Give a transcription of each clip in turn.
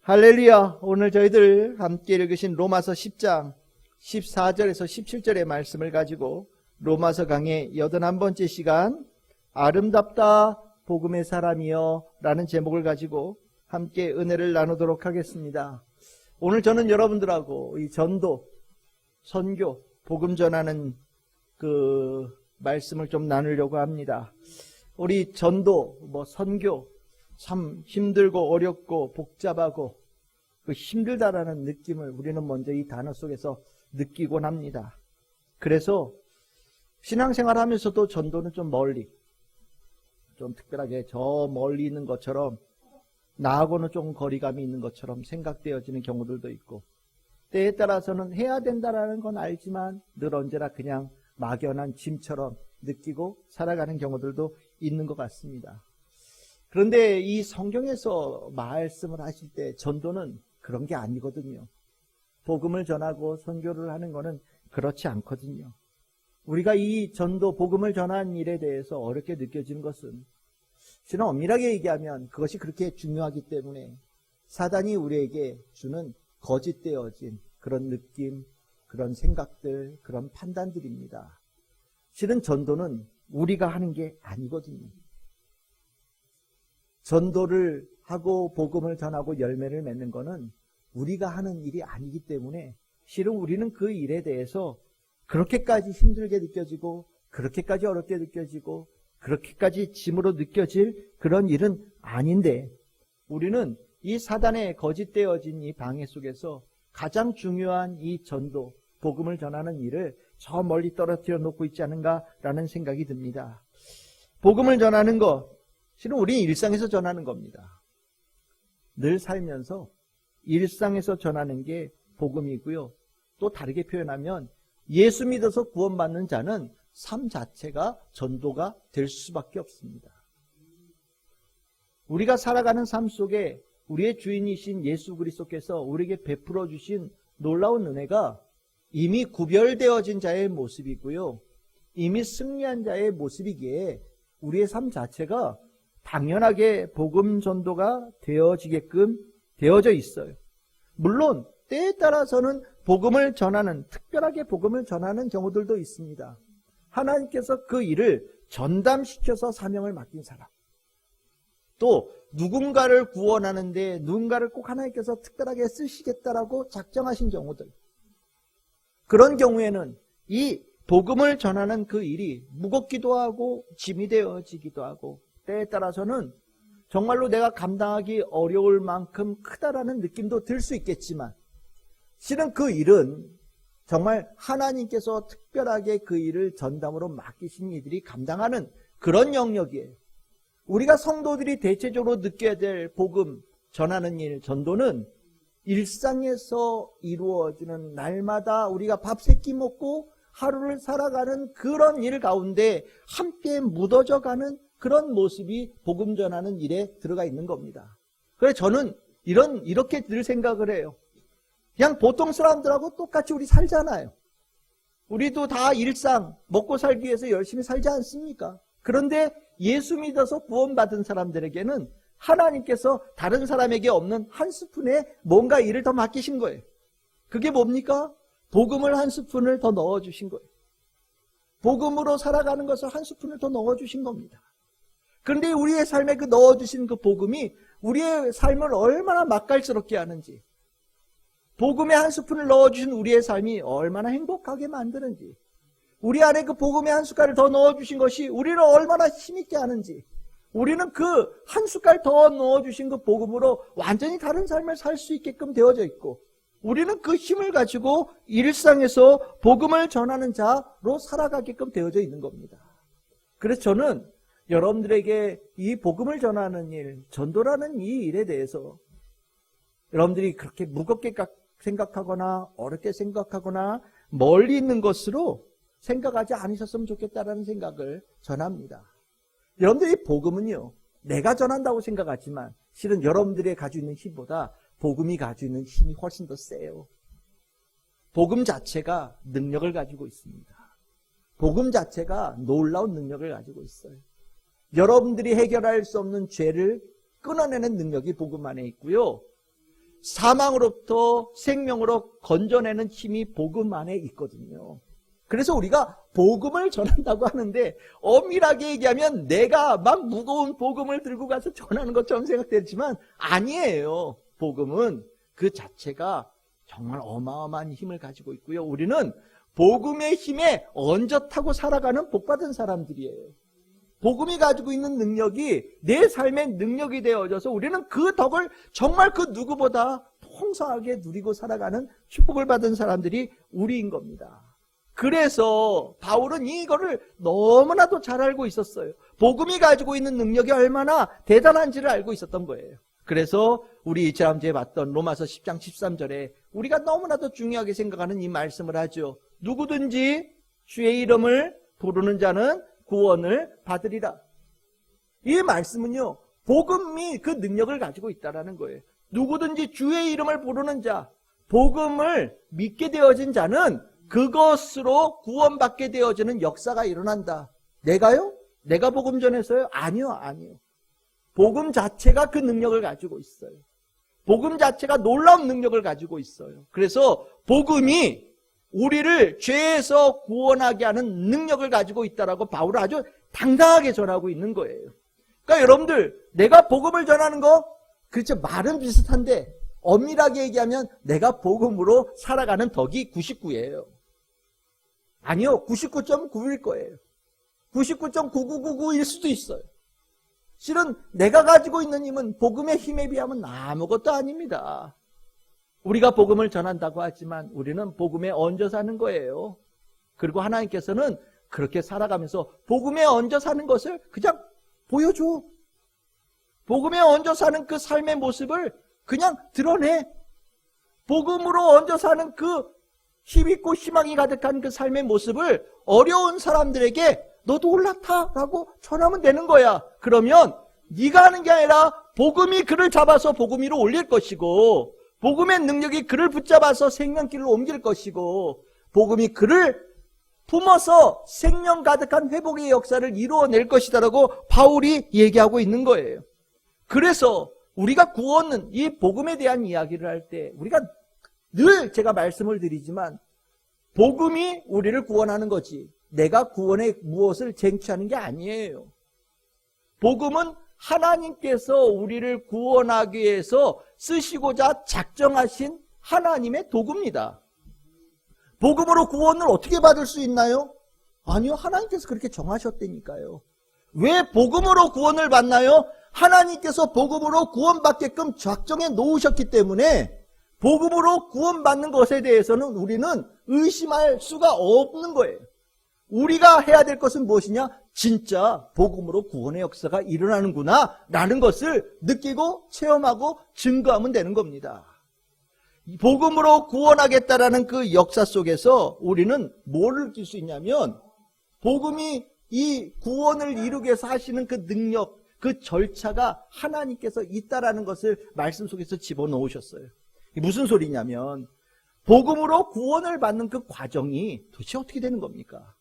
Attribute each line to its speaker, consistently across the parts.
Speaker 1: 할렐루야. 오늘 저희들 함께 읽으신 로마서 10장 14절에서 17절의 말씀을 가지고 로마서 강의 81번째 시간 아름답다 복음의 사람이여 라는 제목을 가지고 함께 은혜를 나누도록 하겠습니다. 오늘 저는 여러분들하고 이 전도, 선교, 복음 전하는 그 말씀을 좀 나누려고 합니다. 우리 전도, 선교 참 힘들고 어렵고 복잡하고 그 힘들다라는 느낌을 우리는 먼저 이 단어 속에서 느끼곤 합니다. 그래서 신앙생활 하면서도 전도는 좀 멀리, 좀 특별하게 저 멀리 있는 것처럼 나하고는 조금 거리감이 있는 것처럼 생각되어지는 경우들도 있고, 때에 따라서는 해야 된다라는 건 알지만 늘 언제나 그냥 막연한 짐처럼 느끼고 살아가는 경우들도 있는 것 같습니다. 그런데 이 성경에서 말씀을 하실 때 전도는 그런 게 아니거든요. 복음을 전하고 선교를 하는 거는 그렇지 않거든요. 우리가 이 전도, 복음을 전하는 일에 대해서 어렵게 느껴지는 것은 실은 엄밀하게 얘기하면 그것이 그렇게 중요하기 때문에 사단이 우리에게 주는 거짓되어진 그런 느낌, 그런 생각들, 그런 판단들입니다. 실은 전도는 우리가 하는 게 아니거든요. 전도를 하고 복음을 전하고 열매를 맺는 것은 우리가 하는 일이 아니기 때문에 실은 우리는 그 일에 대해서 그렇게까지 힘들게 느껴지고 그렇게까지 어렵게 느껴지고 그렇게까지 짐으로 느껴질 그런 일은 아닌데, 우리는 이 사단의 거짓되어진 이 방해 속에서 가장 중요한 이 전도, 복음을 전하는 일을 저 멀리 떨어뜨려 놓고 있지 않은가라는 생각이 듭니다. 복음을 전하는 것, 실은 우리 일상에서 전하는 겁니다. 늘 살면서 일상에서 전하는 게 복음이고요. 또 다르게 표현하면 예수 믿어서 구원받는 자는 삶 자체가 전도가 될 수밖에 없습니다. 우리가 살아가는 삶 속에 우리의 주인이신 예수 그리스도께서 우리에게 베풀어 주신 놀라운 은혜가 이미 구별되어진 자의 모습이고요. 이미 승리한 자의 모습이기에 우리의 삶 자체가 당연하게 복음 전도가 되어지게끔 되어져 있어요. 물론 때에 따라서는 복음을 전하는, 특별하게 복음을 전하는 경우들도 있습니다. 하나님께서 그 일을 전담시켜서 사명을 맡긴 사람, 또 누군가를 구원하는데 누군가를 꼭 하나님께서 특별하게 쓰시겠다라고 작정하신 경우들, 그런 경우에는 이 복음을 전하는 그 일이 무겁기도 하고 짐이 되어지기도 하고, 때에 따라서는 정말로 내가 감당하기 어려울 만큼 크다라는 느낌도 들 수 있겠지만, 실은 그 일은 정말 하나님께서 특별하게 그 일을 전담으로 맡기신 이들이 감당하는 그런 영역이에요. 우리가 성도들이 대체적으로 느껴야 될 복음 전하는 일, 전도는 일상에서 이루어지는 날마다 우리가 밥 세 끼 먹고 하루를 살아가는 그런 일 가운데 함께 묻어져 가는 그런 모습이 복음 전하는 일에 들어가 있는 겁니다. 그래서 저는 이렇게 늘 생각을 해요. 그냥 보통 사람들하고 똑같이 우리 살잖아요. 우리도 다 일상 먹고 살기 위해서 열심히 살지 않습니까? 그런데 예수 믿어서 구원받은 사람들에게는 하나님께서 다른 사람에게 없는 한 스푼의 뭔가 일을 더 맡기신 거예요. 그게 뭡니까? 복음을 한 스푼을 더 넣어주신 거예요. 복음으로 살아가는 것을 한 스푼을 더 넣어주신 겁니다. 그런데 우리의 삶에 그 넣어주신 그 복음이 우리의 삶을 얼마나 맛깔스럽게 하는지, 복음의 한 스푼을 넣어주신 우리의 삶이 얼마나 행복하게 만드는지, 우리 안에 그 복음의 한 숟갈을 더 넣어주신 것이 우리를 얼마나 힘있게 하는지, 우리는 그 한 숟갈 더 넣어주신 그 복음으로 완전히 다른 삶을 살 수 있게끔 되어져 있고, 우리는 그 힘을 가지고 일상에서 복음을 전하는 자로 살아가게끔 되어져 있는 겁니다. 그래서 저는 여러분들에게 이 복음을 전하는 일, 전도라는 이 일에 대해서 여러분들이 그렇게 무겁게 생각하거나 어렵게 생각하거나 멀리 있는 것으로 생각하지 않으셨으면 좋겠다라는 생각을 전합니다. 여러분들이 복음은요, 내가 전한다고 생각하지만 실은 여러분들이 가지고 있는 힘보다 복음이 가지고 있는 힘이 훨씬 더 세요. 복음 자체가 능력을 가지고 있습니다. 복음 자체가 놀라운 능력을 가지고 있어요. 여러분들이 해결할 수 없는 죄를 끊어내는 능력이 복음 안에 있고요. 사망으로부터 생명으로 건져내는 힘이 복음 안에 있거든요. 그래서 우리가 복음을 전한다고 하는데 엄밀하게 얘기하면 내가 막 무거운 복음을 들고 가서 전하는 것처럼 생각되지만 아니에요. 복음은 그 자체가 정말 어마어마한 힘을 가지고 있고요. 우리는 복음의 힘에 얹어 타고 살아가는 복받은 사람들이에요. 복음이 가지고 있는 능력이 내 삶의 능력이 되어져서 우리는 그 덕을 정말 그 누구보다 풍성하게 누리고 살아가는 축복을 받은 사람들이 우리인 겁니다. 그래서 바울은 이거를 너무나도 잘 알고 있었어요. 복음이 가지고 있는 능력이 얼마나 대단한지를 알고 있었던 거예요. 그래서 우리 지난주에 봤던 로마서 10장 13절에 우리가 너무나도 중요하게 생각하는 이 말씀을 하죠. 누구든지 주의 이름을 부르는 자는 구원을 받으리라. 이 말씀은요, 복음이 그 능력을 가지고 있다는 거예요. 누구든지 주의 이름을 부르는 자, 복음을 믿게 되어진 자는 그것으로 구원받게 되어지는 역사가 일어난다. 내가요? 내가 복음 전해서요? 아니요. 복음 자체가 그 능력을 가지고 있어요. 복음 자체가 놀라운 능력을 가지고 있어요. 그래서 복음이 우리를 죄에서 구원하게 하는 능력을 가지고 있다라고 바울은 아주 당당하게 전하고 있는 거예요. 그러니까 여러분들, 내가 복음을 전하는 거, 그렇죠. 말은 비슷한데 엄밀하게 얘기하면 내가 복음으로 살아가는 덕이 99예요. 아니요, 99.9일 거예요. 99.9999일 수도 있어요. 실은 내가 가지고 있는 힘은 복음의 힘에 비하면 아무것도 아닙니다. 우리가 복음을 전한다고 하지만 우리는 복음에 얹어 사는 거예요. 그리고 하나님께서는 그렇게 살아가면서 복음에 얹어 사는 것을 그냥 보여줘. 복음에 얹어 사는 그 삶의 모습을 그냥 드러내. 복음으로 얹어 사는 그 힘있고 희망이 가득한 그 삶의 모습을 어려운 사람들에게 너도 올라타라고 전하면 되는 거야. 그러면 네가 하는 게 아니라 복음이 그를 잡아서 복음 위로 올릴 것이고, 복음의 능력이 그를 붙잡아서 생명길로 옮길 것이고, 복음이 그를 품어서 생명 가득한 회복의 역사를 이루어낼 것이다라고 바울이 얘기하고 있는 거예요. 그래서 우리가 구원은 이 복음에 대한 이야기를 할 때 우리가 늘 제가 말씀을 드리지만 복음이 우리를 구원하는 거지 내가 구원에 무엇을 쟁취하는 게 아니에요. 복음은 하나님께서 우리를 구원하기 위해서 쓰시고자 작정하신 하나님의 도구입니다. 복음으로 구원을 어떻게 받을 수 있나요? 아니요, 하나님께서 그렇게 정하셨다니까요. 왜 복음으로 구원을 받나요? 하나님께서 복음으로 구원받게끔 작정해 놓으셨기 때문에 복음으로 구원받는 것에 대해서는 우리는 의심할 수가 없는 거예요. 우리가 해야 될 것은 무엇이냐? 진짜 복음으로 구원의 역사가 일어나는구나 라는 것을 느끼고 체험하고 증거하면 되는 겁니다. 복음으로 구원하겠다라는 그 역사 속에서 우리는 뭘 느낄 수 있냐면 복음이 이 구원을 이루기 위해서 하시는 그 능력, 그 절차가 하나님께서 있다라는 것을 말씀 속에서 집어넣으셨어요. 무슨 소리냐면 복음으로 구원을 받는 그 과정이 도대체 어떻게 되는 겁니까?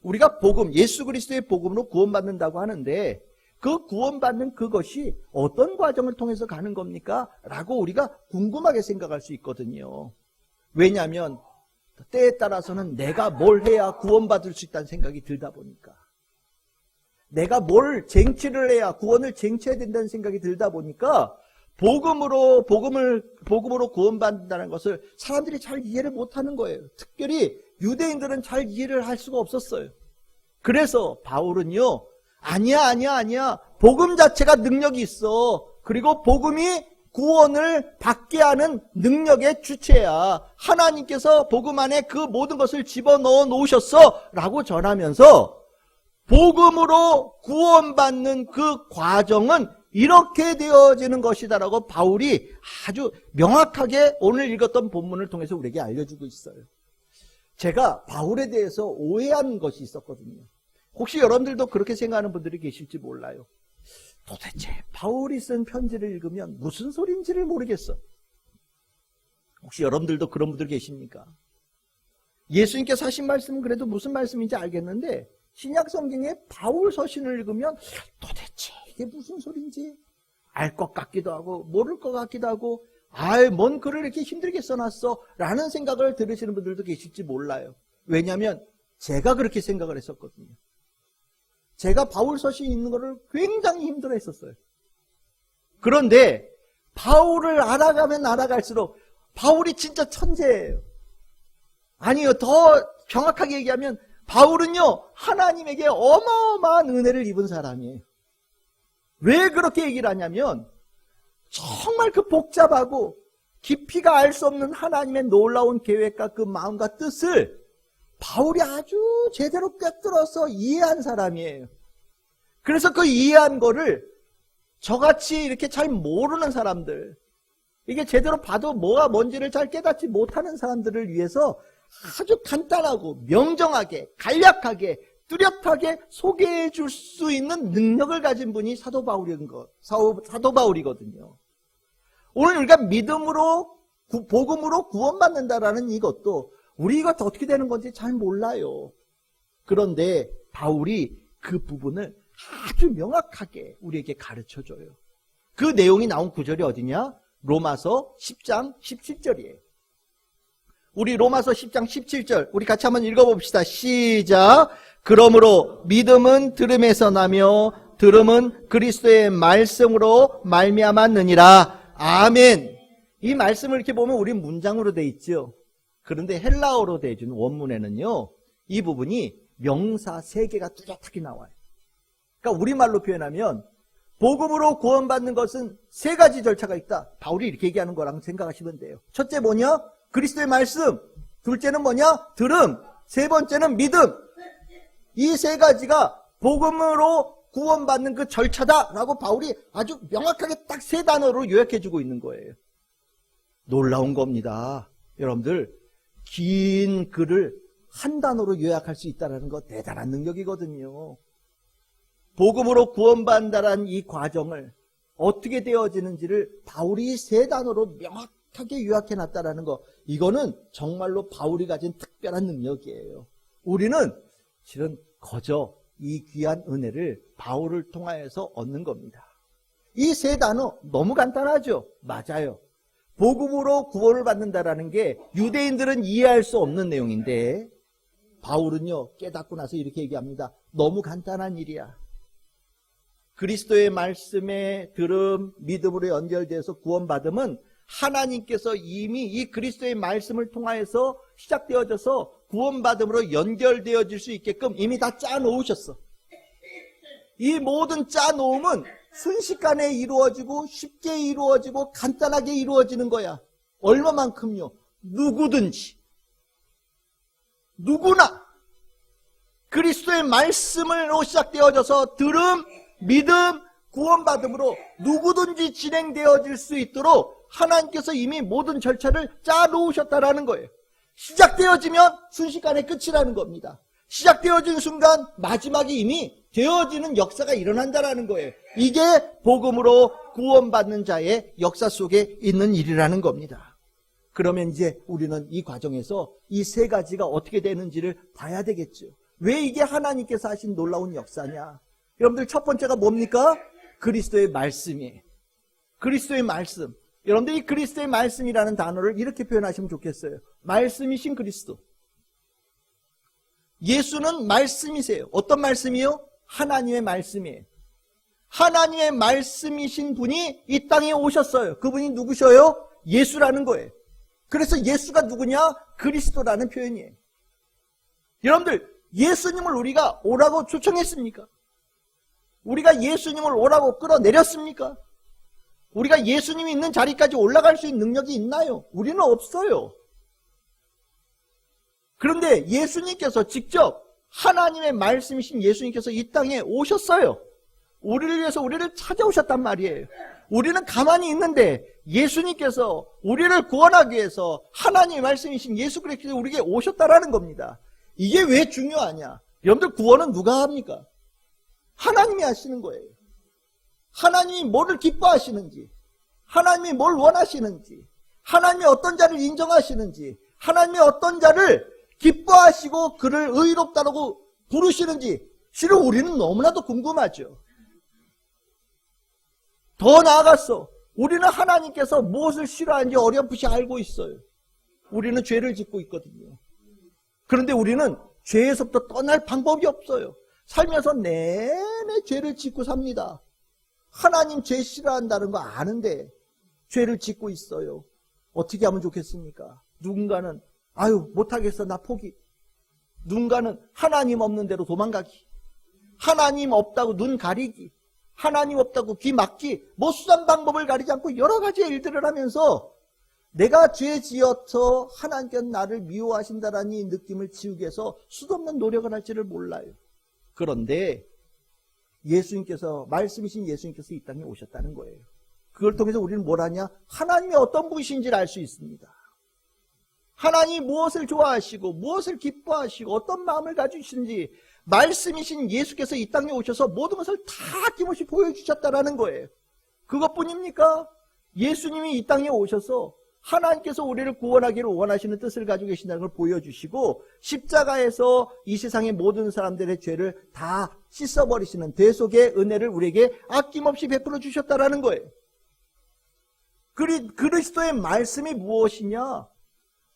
Speaker 1: 우리가 복음, 예수 그리스도의 복음으로 구원받는다고 하는데 그 구원받는 그것이 어떤 과정을 통해서 가는 겁니까? 라고 우리가 궁금하게 생각할 수 있거든요. 왜냐하면 때에 따라서는 내가 뭘 해야 구원받을 수 있다는 생각이 들다 보니까, 내가 뭘 쟁취를 해야 구원을 쟁취해야 된다는 생각이 들다 보니까 복음으로 구원받는다는 것을 사람들이 잘 이해를 못하는 거예요. 특별히 유대인들은 잘 이해를 할 수가 없었어요. 그래서 바울은요, 아니야. 복음 자체가 능력이 있어. 그리고 복음이 구원을 받게 하는 능력의 주체야. 하나님께서 복음 안에 그 모든 것을 집어넣어 놓으셨어 라고 전하면서 복음으로 구원받는 그 과정은 이렇게 되어지는 것이다라고 바울이 아주 명확하게 오늘 읽었던 본문을 통해서 우리에게 알려주고 있어요. 제가 바울에 대해서 오해한 것이 있었거든요. 혹시 여러분들도 그렇게 생각하는 분들이 계실지 몰라요. 도대체 바울이 쓴 편지를 읽으면 무슨 소리인지를 모르겠어. 혹시 여러분들도 그런 분들 계십니까? 예수님께서 하신 말씀은 그래도 무슨 말씀인지 알겠는데 신약 성경의 바울 서신을 읽으면 도대체 이게 무슨 소리인지 알 것 같기도 하고 모를 것 같기도 하고 뭔 글을 이렇게 힘들게 써놨어? 라는 생각을 들으시는 분들도 계실지 몰라요. 왜냐하면 제가 그렇게 생각을 했었거든요. 제가 바울 서신 읽는 거를 굉장히 힘들어 했었어요. 그런데 바울을 알아가면 알아갈수록 바울이 진짜 천재예요. 아니요, 더 정확하게 얘기하면 바울은요, 하나님에게 어마어마한 은혜를 입은 사람이에요. 왜 그렇게 얘기를 하냐면 정말 그 복잡하고 깊이가 알 수 없는 하나님의 놀라운 계획과 그 마음과 뜻을 바울이 아주 제대로 꿰뚫어서 이해한 사람이에요. 그래서 그 이해한 거를 저같이 이렇게 잘 모르는 사람들, 이게 제대로 봐도 뭐가 뭔지를 잘 깨닫지 못하는 사람들을 위해서 아주 간단하고 명정하게, 간략하게, 뚜렷하게 소개해 줄 수 있는 능력을 가진 분이 사도 바울이거든요. 오늘 우리가 믿음으로, 복음으로 구원받는다라는 이것도 우리 이것 어떻게 되는 건지 잘 몰라요. 그런데 바울이 그 부분을 아주 명확하게 우리에게 가르쳐줘요. 그 내용이 나온 구절이 어디냐? 로마서 10장 17절이에요. 우리 로마서 10장 17절 우리 같이 한번 읽어봅시다. 시작. 그러므로 믿음은 들음에서 나며 들음은 그리스도의 말씀으로 말미암았느니라. 아멘. 이 말씀을 이렇게 보면 우리 문장으로 돼 있죠. 그런데 헬라어로 돼 있는 원문에는요, 이 부분이 명사 3개가 뚜렷하게 나와요. 그러니까 우리말로 표현하면 복음으로 구원받는 것은 3가지 절차가 있다. 바울이 이렇게 얘기하는 거랑 생각하시면 돼요. 첫째 뭐냐? 그리스도의 말씀. 둘째는 뭐냐? 들음. 세 번째는 믿음. 이 3가지가 복음으로 구원받는 그 절차다라고 바울이 아주 명확하게 딱 3단어로 요약해주고 있는 거예요. 놀라운 겁니다. 여러분들, 긴 글을 한 단어로 요약할 수 있다는 거 대단한 능력이거든요. 복음으로 구원받는다는 이 과정을 어떻게 되어지는지를 바울이 3단어로 명확하게 요약해놨다는 거, 이거는 정말로 바울이 가진 특별한 능력이에요. 우리는 실은 거저 이 귀한 은혜를 바울을 통하여서 얻는 겁니다. 이 3단어 너무 간단하죠? 맞아요. 복음으로 구원을 받는다라는 게 유대인들은 이해할 수 없는 내용인데 바울은요, 깨닫고 나서 이렇게 얘기합니다. 너무 간단한 일이야. 그리스도의 말씀에 들음, 믿음으로 연결돼서 구원받음은 하나님께서 이미 이 그리스도의 말씀을 통하여서 시작되어져서 구원받음으로 연결되어질 수 있게끔 이미 다 짜놓으셨어. 이 모든 짜놓음은 순식간에 이루어지고 쉽게 이루어지고 간단하게 이루어지는 거야. 얼마만큼요? 누구든지, 누구나 그리스도의 말씀으로 시작되어져서 들음, 믿음, 구원받음으로 누구든지 진행되어질 수 있도록 하나님께서 이미 모든 절차를 짜놓으셨다라는 거예요. 시작되어지면 순식간에 끝이라는 겁니다. 시작되어진 순간 마지막이 이미 되어지는 역사가 일어난다라는 거예요. 이게 복음으로 구원받는 자의 역사 속에 있는 일이라는 겁니다. 그러면 이제 우리는 이 과정에서 이 3가지가 어떻게 되는지를 봐야 되겠죠. 왜 이게 하나님께서 하신 놀라운 역사냐? 여러분들 첫 번째가 뭡니까? 그리스도의 말씀이에요. 그리스도의 말씀. 여러분들 이 그리스도의 말씀이라는 단어를 이렇게 표현하시면 좋겠어요. 말씀이신 그리스도. 예수는 말씀이세요. 어떤 말씀이요? 하나님의 말씀이에요. 하나님의 말씀이신 분이 이 땅에 오셨어요. 그분이 누구셔요? 예수라는 거예요. 그래서 예수가 누구냐? 그리스도라는 표현이에요. 여러분들, 예수님을 우리가 오라고 초청했습니까? 우리가 예수님을 오라고 끌어내렸습니까? 우리가 예수님이 있는 자리까지 올라갈 수 있는 능력이 있나요? 우리는 없어요. 그런데 예수님께서 직접 하나님의 말씀이신 예수님께서 이 땅에 오셨어요. 우리를 위해서 우리를 찾아오셨단 말이에요. 우리는 가만히 있는데 예수님께서 우리를 구원하기 위해서 하나님의 말씀이신 예수 그리스도께서 우리에게 오셨다라는 겁니다. 이게 왜 중요하냐? 여러분들 구원은 누가 합니까? 하나님이 하시는 거예요. 하나님이 뭐를 기뻐하시는지, 하나님이 뭘 원하시는지, 하나님이 어떤 자를 인정하시는지, 하나님이 어떤 자를 기뻐하시고 그를 의롭다라고 부르시는지 실은 우리는 너무나도 궁금하죠. 더 나아갔어. 우리는 하나님께서 무엇을 싫어하는지 어렴풋이 알고 있어요. 우리는 죄를 짓고 있거든요. 그런데 우리는 죄에서부터 떠날 방법이 없어요. 살면서 내내 죄를 짓고 삽니다. 하나님 죄 싫어한다는 거 아는데 죄를 짓고 있어요. 어떻게 하면 좋겠습니까? 누군가는 아유 못하겠어 나 포기. 누군가는 하나님 없는 데로 도망가기. 하나님 없다고 눈 가리기. 하나님 없다고 귀 막기. 뭐 수단 방법을 가리지 않고 여러 가지 일들을 하면서 내가 죄 지어서 하나님께서 나를 미워하신다라는 이 느낌을 지우기 위해서 수도 없는 노력을 할지를 몰라요. 그런데 예수님께서, 말씀이신 예수님께서 이 땅에 오셨다는 거예요. 그걸 통해서 우리는 뭘 하냐? 하나님이 어떤 분이신지를 알 수 있습니다. 하나님이 무엇을 좋아하시고 무엇을 기뻐하시고 어떤 마음을 가지시는지 말씀이신 예수께서 이 땅에 오셔서 모든 것을 다 아낌없이 보여주셨다라는 거예요. 그것뿐입니까? 예수님이 이 땅에 오셔서 하나님께서 우리를 구원하기를 원하시는 뜻을 가지고 계신다는 걸 보여주시고 십자가에서 이 세상의 모든 사람들의 죄를 다 씻어버리시는 대속의 은혜를 우리에게 아낌없이 베풀어 주셨다라는 거예요. 그리스도의 말씀이 무엇이냐?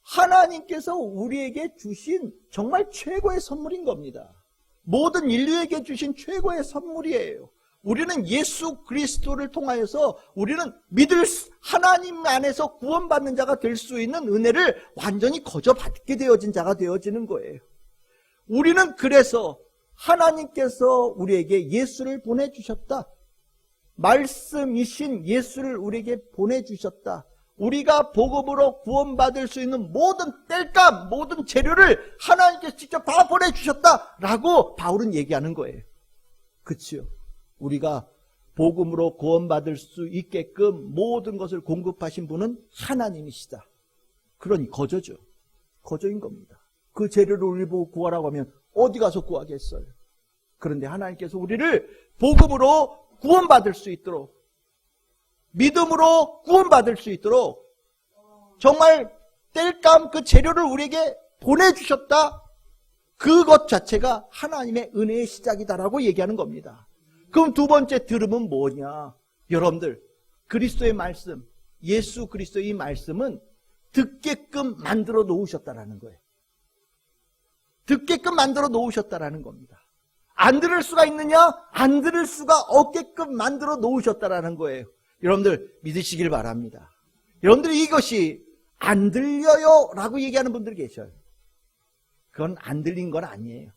Speaker 1: 하나님께서 우리에게 주신 정말 최고의 선물인 겁니다. 모든 인류에게 주신 최고의 선물이에요. 우리는 예수 그리스도를 통하여서 우리는 하나님 안에서 구원받는 자가 될 수 있는 은혜를 완전히 거저받게 되어진 자가 되어지는 거예요. 우리는 그래서 하나님께서 우리에게 예수를 보내주셨다. 말씀이신 예수를 우리에게 보내주셨다. 우리가 복음으로 구원받을 수 있는 모든 땔감, 모든 재료를 하나님께서 직접 다 보내주셨다라고 바울은 얘기하는 거예요. 그치요? 우리가 복음으로 구원받을 수 있게끔 모든 것을 공급하신 분은 하나님이시다. 그러니 거저죠. 거저인 겁니다. 그 재료를 우리 보고 구하라고 하면 어디 가서 구하겠어요? 그런데 하나님께서 우리를 복음으로 구원받을 수 있도록, 믿음으로 구원받을 수 있도록 정말 땔감 그 재료를 우리에게 보내주셨다. 그것 자체가 하나님의 은혜의 시작이다라고 얘기하는 겁니다. 그럼 두 번째 들음은 뭐냐? 여러분들, 그리스도의 말씀, 예수 그리스도의 이 말씀은 듣게끔 만들어 놓으셨다라는 거예요. 듣게끔 만들어 놓으셨다라는 겁니다. 안 들을 수가 있느냐? 안 들을 수가 없게끔 만들어 놓으셨다라는 거예요. 여러분들 믿으시길 바랍니다. 여러분들이 이것이 안 들려요 라고 얘기하는 분들이 계셔요. 그건 안 들린 건 아니에요.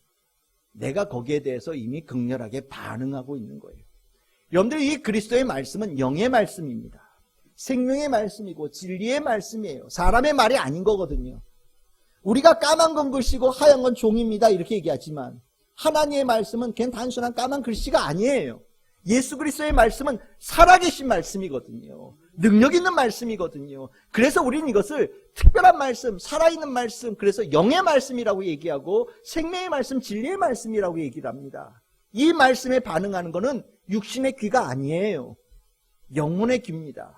Speaker 1: 내가 거기에 대해서 이미 극렬하게 반응하고 있는 거예요. 여러분들 이 그리스도의 말씀은 영의 말씀입니다. 생명의 말씀이고 진리의 말씀이에요. 사람의 말이 아닌 거거든요. 우리가 까만 건 글씨고 하얀 건 종입니다 이렇게 얘기하지만 하나님의 말씀은 그냥 단순한 까만 글씨가 아니에요. 예수 그리스도의 말씀은 살아계신 말씀이거든요. 능력 있는 말씀이거든요. 그래서 우리는 이것을 특별한 말씀, 살아있는 말씀, 그래서 영의 말씀이라고 얘기하고 생명의 말씀, 진리의 말씀이라고 얘기를 합니다. 이 말씀에 반응하는 것은 육신의 귀가 아니에요. 영혼의 귀입니다.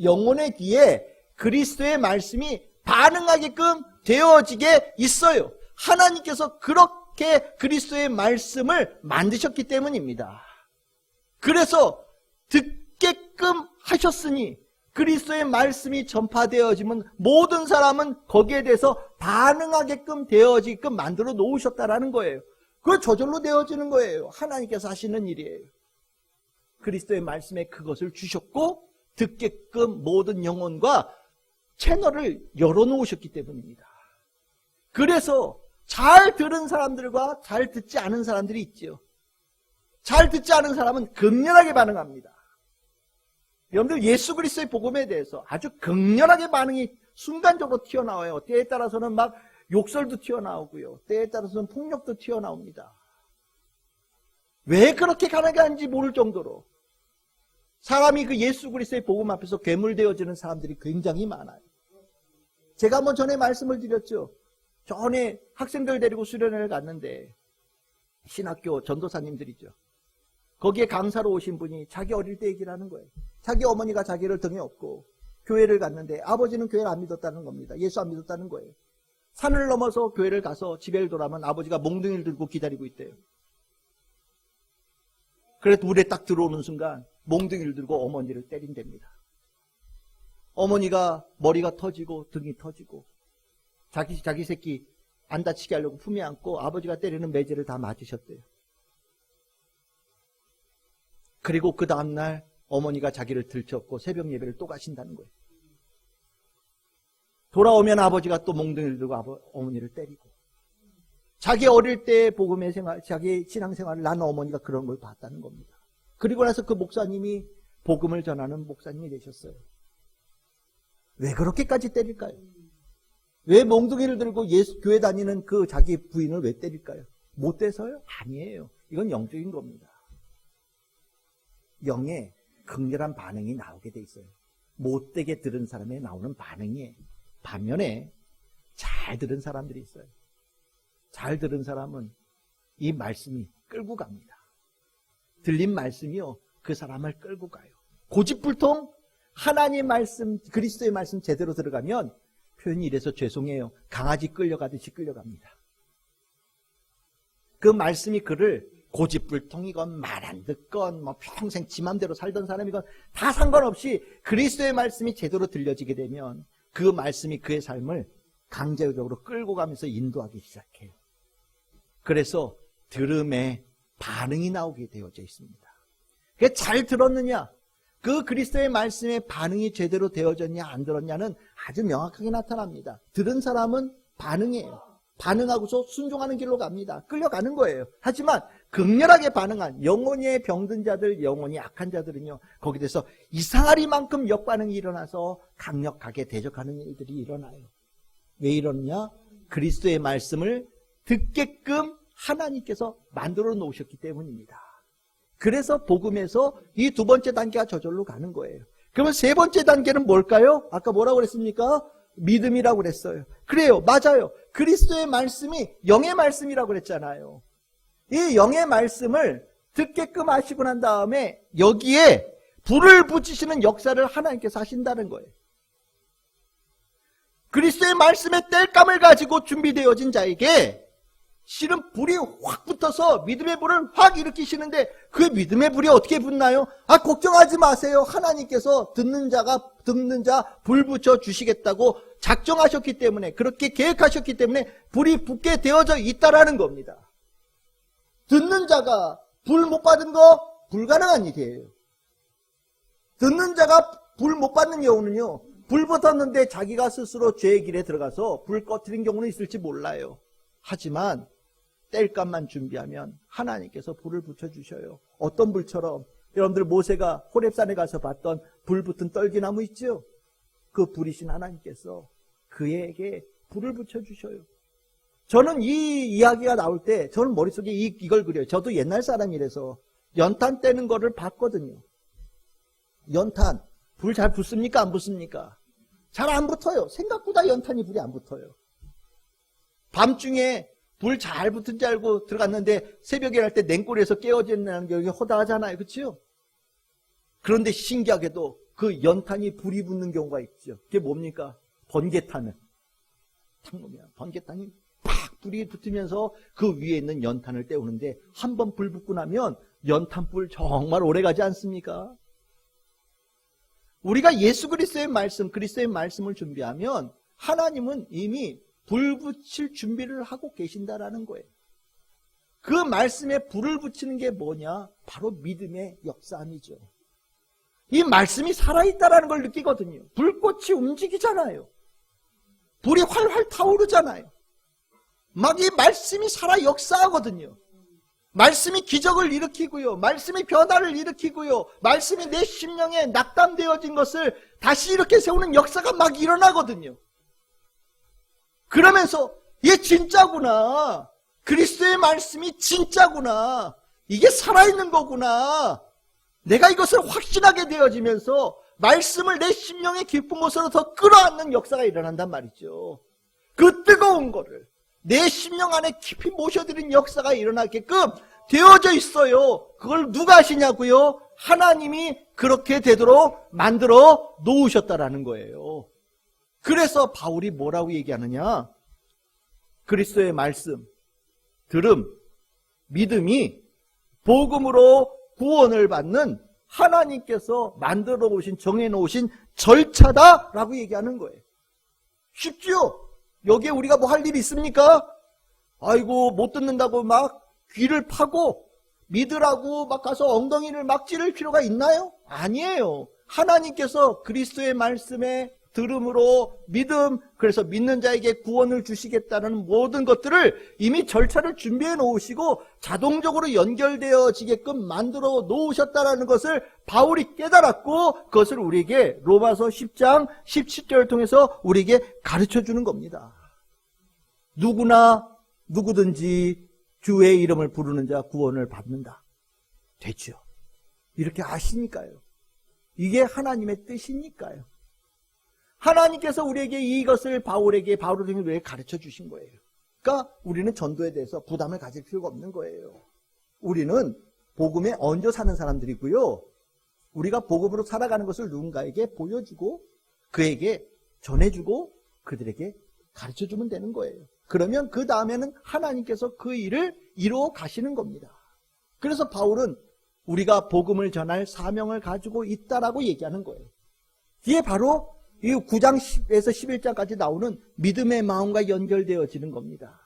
Speaker 1: 영혼의 귀에 그리스도의 말씀이 반응하게끔 되어지게 있어요. 하나님께서 그렇게 그리스도의 말씀을 만드셨기 때문입니다. 그래서 듣게끔 하셨으니 그리스도의 말씀이 전파되어지면 모든 사람은 거기에 대해서 반응하게끔 되어지게끔 만들어 놓으셨다라는 거예요. 그거 저절로 되어지는 거예요. 하나님께서 하시는 일이에요. 그리스도의 말씀에 그것을 주셨고 듣게끔 모든 영혼과 채널을 열어놓으셨기 때문입니다. 그래서 잘 들은 사람들과 잘 듣지 않은 사람들이 있지요. 잘 듣지 않은 사람은 극렬하게 반응합니다. 여러분들 예수 그리스도의 복음에 대해서 아주 극렬하게 반응이 순간적으로 튀어나와요. 때에 따라서는 막 욕설도 튀어나오고요. 때에 따라서는 폭력도 튀어나옵니다. 왜 그렇게 가능한지 모를 정도로 사람이 그 예수 그리스도의 복음 앞에서 괴물되어지는 사람들이 굉장히 많아요. 제가 한번 전에 말씀을 드렸죠. 전에 학생들 데리고 수련회를 갔는데 신학교 전도사님들이죠. 거기에 강사로 오신 분이 자기 어릴 때 얘기를 하는 거예요. 자기 어머니가 자기를 등에 업고 교회를 갔는데 아버지는 교회를 안 믿었다는 겁니다. 예수 안 믿었다는 거예요. 산을 넘어서 교회를 가서 집에 돌아오면 아버지가 몽둥이를 들고 기다리고 있대요. 그래서 물에 딱 들어오는 순간 몽둥이를 들고 어머니를 때린답니다. 어머니가 머리가 터지고 등이 터지고 자기 새끼 안 다치게 하려고 품에 안고 아버지가 때리는 매제를 다 맞으셨대요. 그리고 그 다음날 어머니가 자기를 들쳤고 새벽 예배를 또 가신다는 거예요. 돌아오면 아버지가 또 몽둥이를 들고 어머니를 때리고, 자기 어릴 때 복음의 생활, 자기 신앙생활을 나는 어머니가 그런 걸 봤다는 겁니다. 그리고 나서 그 목사님이 복음을 전하는 목사님이 되셨어요. 왜 그렇게까지 때릴까요? 왜 몽둥이를 들고 교회 다니는 그 자기 부인을 왜 때릴까요? 못 돼서요? 아니에요. 이건 영적인 겁니다. 영에 극렬한 반응이 나오게 돼 있어요. 못되게 들은 사람에 나오는 반응이에요. 반면에 잘 들은 사람들이 있어요. 잘 들은 사람은 이 말씀이 끌고 갑니다. 들린 말씀이요, 그 사람을 끌고 가요. 고집불통 하나님 말씀, 그리스도의 말씀 제대로 들어가면, 표현이 이래서 죄송해요, 강아지 끌려가듯이 끌려갑니다. 그 말씀이 그를 고집불통이건 말 안 듣건 뭐 평생 지 맘대로 살던 사람이건 다 상관없이 그리스도의 말씀이 제대로 들려지게 되면 그 말씀이 그의 삶을 강제적으로 끌고 가면서 인도하기 시작해요. 그래서 들음에 반응이 나오게 되어져 있습니다. 그게 잘 들었느냐, 그 그리스도의 말씀에 반응이 제대로 되어졌냐 안 들었냐는 아주 명확하게 나타납니다. 들은 사람은 반응해요. 반응하고서 순종하는 길로 갑니다. 끌려가는 거예요. 하지만 극렬하게 반응한 영혼이 병든 자들, 영혼이 약한 자들은요, 거기에 대해서 이상하리만큼 역반응이 일어나서 강력하게 대적하는 일들이 일어나요. 왜 이러느냐? 그리스도의 말씀을 듣게끔 하나님께서 만들어 놓으셨기 때문입니다. 그래서 복음에서 이 두 번째 단계가 저절로 가는 거예요. 그러면 세 번째 단계는 뭘까요? 아까 뭐라고 그랬습니까? 믿음이라고 그랬어요. 그래요, 맞아요. 그리스도의 말씀이 영의 말씀이라고 그랬잖아요. 이 영의 말씀을 듣게끔 하시고 난 다음에 여기에 불을 붙이시는 역사를 하나님께서 하신다는 거예요. 그리스도의 말씀의 땔감을 가지고 준비되어진 자에게 실은 불이 확 붙어서 믿음의 불을 확 일으키시는데, 그 믿음의 불이 어떻게 붙나요? 걱정하지 마세요. 하나님께서 듣는 자 불 붙여 주시겠다고 작정하셨기 때문에, 그렇게 계획하셨기 때문에 불이 붙게 되어져 있다라는 겁니다. 듣는 자가 불 못 받은 거 불가능한 일이에요. 듣는 자가 불 못 받는 경우는요, 불 붙었는데 자기가 스스로 죄의 길에 들어가서 불 꺼뜨린 경우는 있을지 몰라요. 하지만 땔감만 준비하면 하나님께서 불을 붙여주셔요. 어떤 불처럼? 여러분들 모세가 호렙산에 가서 봤던 불 붙은 떨기나무 있죠? 그 불이신 하나님께서 그에게 불을 붙여주셔요. 저는 이 이야기가 나올 때 저는 머릿속에 이걸 그려요. 저도 옛날 사람이라서 연탄 떼는 거를 봤거든요. 연탄 불 잘 붙습니까? 안 붙습니까? 잘 안 붙어요. 생각보다 연탄이 불이 안 붙어요. 밤중에 불 잘 붙은 줄 알고 들어갔는데 새벽에 할 때 냉골에서 깨어진다는 게 허다하잖아요. 그렇죠? 그런데 신기하게도 그 연탄이 불이 붙는 경우가 있죠. 그게 뭡니까? 번개탄은. 번개탄이 팍 불이 붙으면서 그 위에 있는 연탄을 떼우는데, 한 번 불 붙고 나면 연탄불 정말 오래 가지 않습니까? 우리가 예수 그리스도의 말씀, 그리스도의 말씀을 준비하면 하나님은 이미 불 붙일 준비를 하고 계신다라는 거예요. 그 말씀에 불을 붙이는 게 뭐냐? 바로 믿음의 역사함이죠. 이 말씀이 살아있다라는 걸 느끼거든요. 불꽃이 움직이잖아요. 불이 활활 타오르잖아요. 막 이 말씀이 살아 역사하거든요. 말씀이 기적을 일으키고요. 말씀이 변화를 일으키고요. 말씀이 내 심령에 낙담되어진 것을 다시 이렇게 세우는 역사가 막 일어나거든요. 그러면서 이게 진짜구나. 그리스도의 말씀이 진짜구나. 이게 살아있는 거구나. 내가 이것을 확신하게 되어지면서 말씀을 내 심령의 깊은 곳으로 더 끌어안는 역사가 일어난단 말이죠. 그 뜨거운 거를 내 심령 안에 깊이 모셔드린 역사가 일어나게끔 되어져 있어요. 그걸 누가 하시냐고요? 하나님이 그렇게 되도록 만들어 놓으셨다라는 거예요. 그래서 바울이 뭐라고 얘기하느냐? 그리스도의 말씀, 들음, 믿음이 복음으로 구원을 받는 하나님께서 만들어 오신, 정해 놓으신 절차다라고 얘기하는 거예요. 쉽지요? 여기에 우리가 뭐 할 일이 있습니까? 아이고, 못 듣는다고 막 귀를 파고 믿으라고 막 가서 엉덩이를 막 찌를 필요가 있나요? 아니에요. 하나님께서 그리스도의 말씀에 들음으로 믿음, 그래서 믿는 자에게 구원을 주시겠다는 모든 것들을 이미 절차를 준비해 놓으시고 자동적으로 연결되어지게끔 만들어 놓으셨다는 것을 바울이 깨달았고, 그것을 우리에게 로마서 10장 17절을 통해서 우리에게 가르쳐 주는 겁니다. 누구든지 주의 이름을 부르는 자 구원을 받는다. 됐죠. 이렇게 아시니까요. 이게 하나님의 뜻이니까요. 하나님께서 우리에게 이것을 바울을 통해 우리에게 가르쳐 주신 거예요. 그러니까 우리는 전도에 대해서 부담을 가질 필요가 없는 거예요. 우리는 복음에 얹어 사는 사람들이고요. 우리가 복음으로 살아가는 것을 누군가에게 보여주고 그에게 전해주고 그들에게 가르쳐 주면 되는 거예요. 그러면 그 다음에는 하나님께서 그 일을 이루어 가시는 겁니다. 그래서 바울은 우리가 복음을 전할 사명을 가지고 있다라고 얘기하는 거예요. 뒤에 바로 이 9장에서 11장까지 나오는 믿음의 마음과 연결되어지는 겁니다.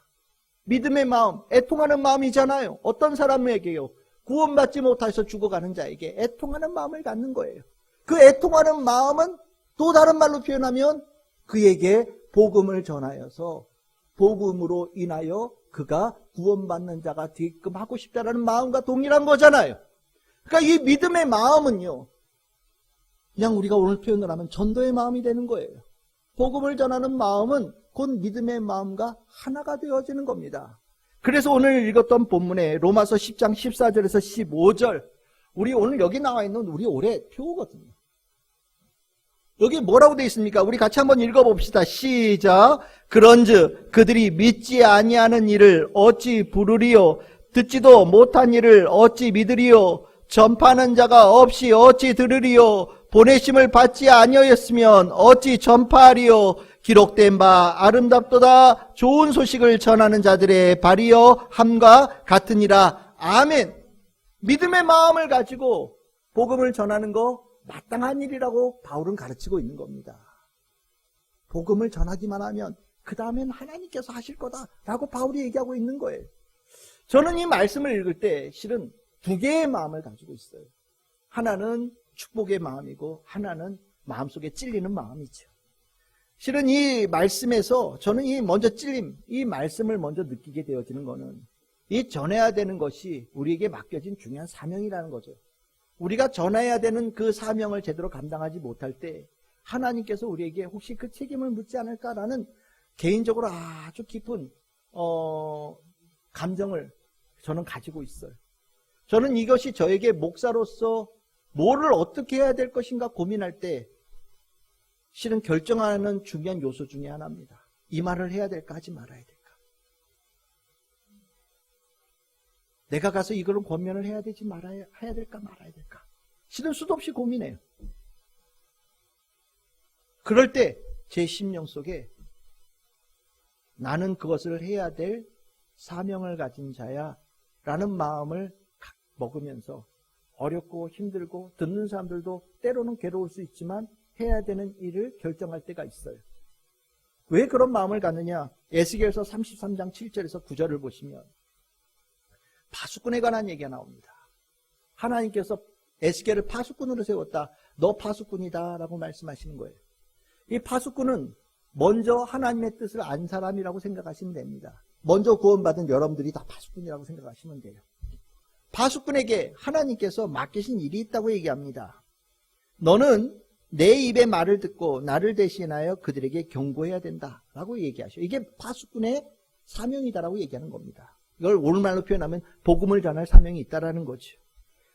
Speaker 1: 믿음의 마음, 애통하는 마음이잖아요. 어떤 사람에게요? 구원받지 못해서 죽어가는 자에게 애통하는 마음을 갖는 거예요. 그 애통하는 마음은 또 다른 말로 표현하면 그에게 복음을 전하여서 복음으로 인하여 그가 구원받는 자가 되게끔 하고 싶다라는 마음과 동일한 거잖아요. 그러니까 이 믿음의 마음은요, 그냥 우리가 오늘 표현을 하면 전도의 마음이 되는 거예요. 복음을 전하는 마음은 곧 믿음의 마음과 하나가 되어지는 겁니다. 그래서 오늘 읽었던 본문에 로마서 10장 14절에서 15절, 우리 오늘 여기 나와 있는 우리 올해 표거든요. 여기 뭐라고 되어 있습니까? 우리 같이 한번 읽어봅시다. 시작. 그런즉 그들이 믿지 아니하는 일을 어찌 부르리요? 듣지도 못한 일을 어찌 믿으리요? 전파하는 자가 없이 어찌 들으리요? 보내심을 받지 아니하였으면 어찌 전파하리요? 기록된 바 아름답도다 좋은 소식을 전하는 자들의 발이여 함과 같으니라. 아멘. 믿음의 마음을 가지고 복음을 전하는 거 마땅한 일이라고 바울은 가르치고 있는 겁니다. 복음을 전하기만 하면 그 다음엔 하나님께서 하실 거다라고 바울이 얘기하고 있는 거예요. 저는 이 말씀을 읽을 때 실은 두 개의 마음을 가지고 있어요. 하나는 축복의 마음이고 하나는 마음속에 찔리는 마음이죠. 실은 이 말씀에서 저는 이 먼저 찔림, 이 말씀을 먼저 느끼게 되어지는 거는 이 전해야 되는 것이 우리에게 맡겨진 중요한 사명이라는 거죠. 우리가 전해야 되는 그 사명을 제대로 감당하지 못할 때 하나님께서 우리에게 혹시 그 책임을 묻지 않을까라는 개인적으로 아주 깊은 감정을 저는 가지고 있어요. 저는 이것이 저에게 목사로서 뭐를 어떻게 해야 될 것인가 고민할 때 실은 결정하는 중요한 요소 중에 하나입니다. 이 말을 해야 될까 하지 말아야 될까? 내가 가서 이거를 권면을 해야 될까 말아야 될까? 실은 수도 없이 고민해요. 그럴 때 제 심령 속에 나는 그것을 해야 될 사명을 가진 자야 라는 마음을 먹으면서 어렵고 힘들고 듣는 사람들도 때로는 괴로울 수 있지만 해야 되는 일을 결정할 때가 있어요. 왜 그런 마음을 갖느냐? 에스겔서 33장 7절에서 9절을 보시면 파수꾼에 관한 얘기가 나옵니다. 하나님께서 에스겔을 파수꾼으로 세웠다. 너 파수꾼이다 라고 말씀하시는 거예요. 이 파수꾼은 먼저 하나님의 뜻을 안 사람이라고 생각하시면 됩니다. 먼저 구원받은 여러분들이 다 파수꾼이라고 생각하시면 돼요. 파수꾼에게 하나님께서 맡기신 일이 있다고 얘기합니다. 너는 내 입의 말을 듣고 나를 대신하여 그들에게 경고해야 된다라고 얘기하셔. 이게 파수꾼의 사명이다라고 얘기하는 겁니다. 이걸 오늘말로 표현하면 복음을 전할 사명이 있다라는 거죠.